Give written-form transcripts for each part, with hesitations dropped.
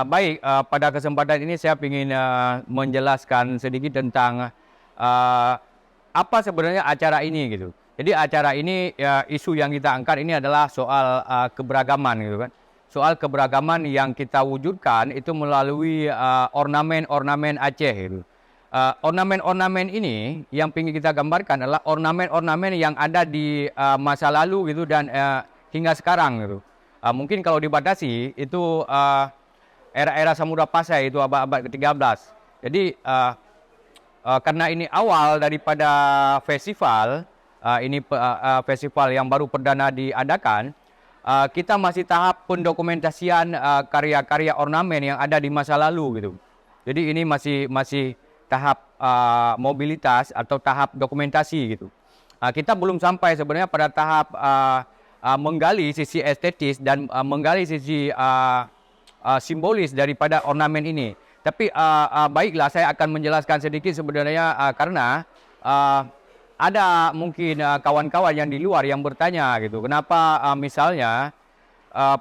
Baik, pada kesempatan ini saya ingin menjelaskan sedikit tentang uh, apa sebenarnya acara ini gitu. Jadi acara ini isu yang kita angkat ini adalah soal keberagaman gitu kan. Soal keberagaman yang kita wujudkan itu melalui ornamen-ornamen Aceh gitu. Ornamen-ornamen ini yang ingin kita gambarkan adalah ornamen-ornamen yang ada di masa lalu gitu dan hingga sekarang gitu. Mungkin kalau dibatasi itu era-era Samudra Pasai itu abad-abad ke-13. Jadi karena ini awal daripada festival, festival yang baru perdana diadakan, kita masih tahap pendokumentasian karya-karya ornamen yang ada di masa lalu gitu. Jadi ini masih tahap mobilitas atau tahap dokumentasi gitu. Kita belum sampai sebenarnya pada tahap menggali sisi estetis dan menggali sisi simbolis daripada ornamen ini. Tapi baiklah, saya akan menjelaskan sedikit sebenarnya karena ada mungkin kawan-kawan yang di luar yang bertanya gitu, kenapa misalnya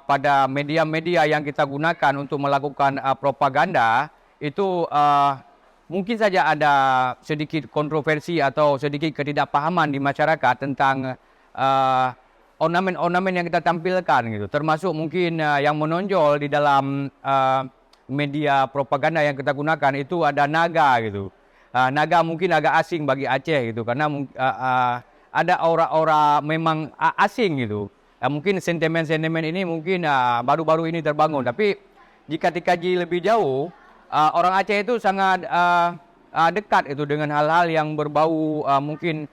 pada media-media yang kita gunakan untuk melakukan propaganda itu mungkin saja ada sedikit kontroversi atau sedikit ketidakpahaman di masyarakat tentang ornamen-ornamen yang kita tampilkan gitu, termasuk mungkin yang menonjol di dalam media propaganda yang kita gunakan itu ada naga gitu. Naga mungkin agak asing bagi Aceh gitu karena ada aura-aura memang asing gitu. Mungkin sentimen-sentimen ini mungkin baru-baru ini terbangun, tapi jika dikaji lebih jauh, orang Aceh itu sangat dekat itu dengan hal-hal yang berbau mungkin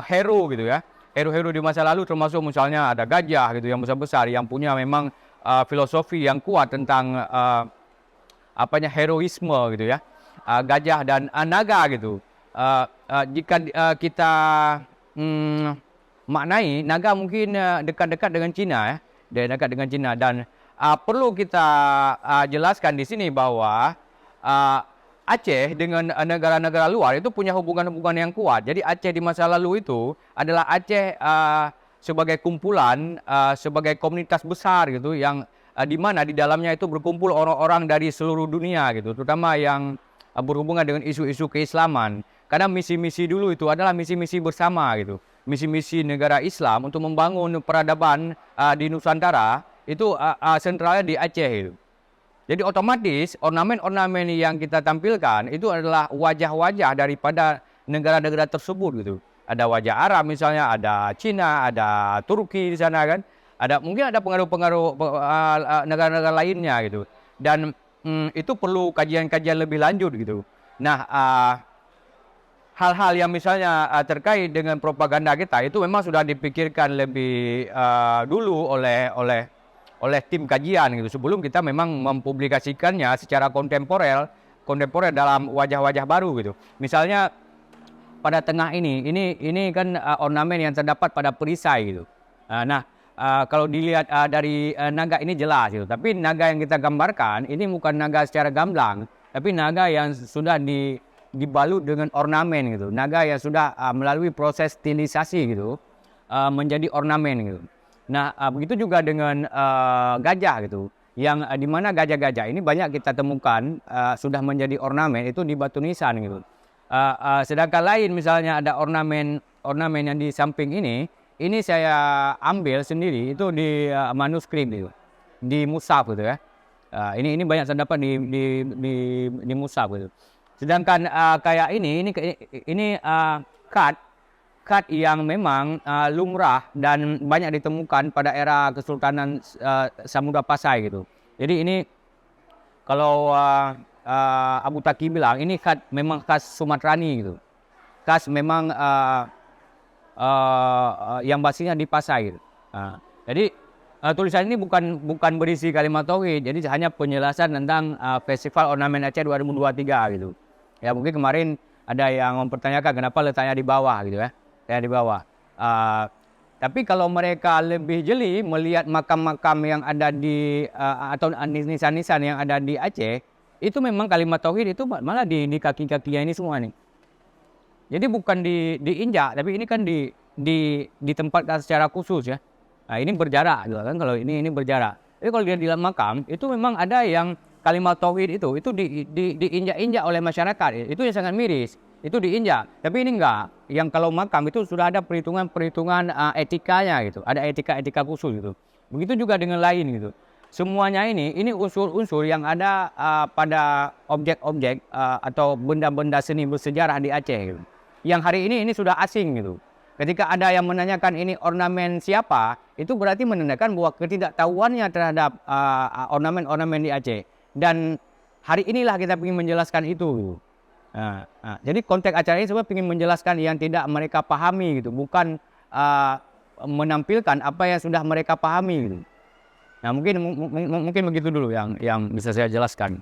hero gitu ya. Hero-hero di masa lalu termasuk misalnya ada gajah gitu yang besar-besar yang punya memang filosofi yang kuat tentang heroisme gitu ya. Gajah dan naga gitu. Jika kita maknai naga mungkin dekat-dekat dengan Cina ya. Dia dekat dengan Cina dan perlu kita jelaskan di sini bahwa Aceh dengan negara-negara luar itu punya hubungan-hubungan yang kuat. Jadi Aceh di masa lalu itu adalah Aceh sebagai kumpulan, sebagai komunitas besar gitu yang di mana di dalamnya itu berkumpul orang-orang dari seluruh dunia gitu, terutama yang berhubungan dengan isu-isu keislaman. Karena misi-misi dulu itu adalah misi-misi bersama gitu, misi-misi negara Islam untuk membangun peradaban di Nusantara itu sentralnya di Aceh itu. Jadi otomatis ornamen-ornamen yang kita tampilkan itu adalah wajah-wajah daripada negara-negara tersebut gitu. Ada wajah Arab misalnya, ada Cina, ada Turki di sana kan. Mungkin ada pengaruh-pengaruh negara-negara lainnya gitu. Dan itu perlu kajian-kajian lebih lanjut gitu. Nah, hal-hal yang misalnya terkait dengan propaganda kita itu memang sudah dipikirkan lebih dulu oleh tim kajian gitu sebelum kita memang mempublikasikannya secara kontemporer dalam wajah-wajah baru gitu. Misalnya pada tengah ini kan ornamen yang terdapat pada perisai gitu. Kalau dilihat dari naga ini jelas gitu. Tapi naga yang kita gambarkan ini bukan naga secara gamblang, tapi naga yang sudah dibalut dengan ornamen gitu. Naga yang sudah melalui proses stilisasi gitu menjadi ornamen gitu. Nah, begitu juga dengan gajah gitu, yang di mana gajah-gajah ini banyak kita temukan sudah menjadi ornamen itu di batu nisan gitu. Sedangkan lain misalnya ada ornamen yang di samping ini saya ambil sendiri itu di manuskrip itu, di mushaf gitu ya. Ini banyak terdapat di mushaf gitu. Sedangkan kayak ini cut yang memang lumrah dan banyak ditemukan pada era Kesultanan Samudra Pasai gitu. Jadi ini kalau Abu Taki bilang ini cut memang khas Sumatrani gitu. Khas memang yang basisnya di Pasai gitu. Jadi tulisan ini bukan berisi kalimat tauhid, jadi hanya penjelasan tentang Festival Ornamen Aceh 2023 gitu. Ya mungkin kemarin ada yang mempertanyakan kenapa letaknya di bawah gitu ya. Di bawah. Tapi kalau mereka lebih jeli melihat makam-makam yang ada di atau nisan-nisan yang ada di Aceh, itu memang kalimat tauhid itu malah di kaki-kakinya ini semua nih. Jadi bukan diinjak, tapi ini kan ditempatkan secara khusus ya. Nah, ini berjarak gitu kan, kalau ini berjarak. Tapi kalau dia di dalam makam itu memang ada yang kalimat tauhid itu diinjak-injak oleh masyarakat. Itu yang sangat miris. Itu diinjak. Tapi ini enggak. Yang kalau makam itu sudah ada perhitungan etikanya gitu. Ada etika-etika khusus gitu. Begitu juga dengan lain gitu. Semuanya ini unsur-unsur yang ada pada objek-objek atau benda-benda seni bersejarah di Aceh gitu. Yang hari ini sudah asing gitu. Ketika ada yang menanyakan ini ornamen siapa, itu berarti menandakan bahwa ketidaktahuannya terhadap ornamen-ornamen di Aceh. Dan hari inilah kita ingin menjelaskan itu. Jadi konteks acara ini sebenarnya ingin menjelaskan yang tidak mereka pahami gitu, bukan menampilkan apa yang sudah mereka pahami gitu. Nah, mungkin begitu dulu yang bisa saya jelaskan.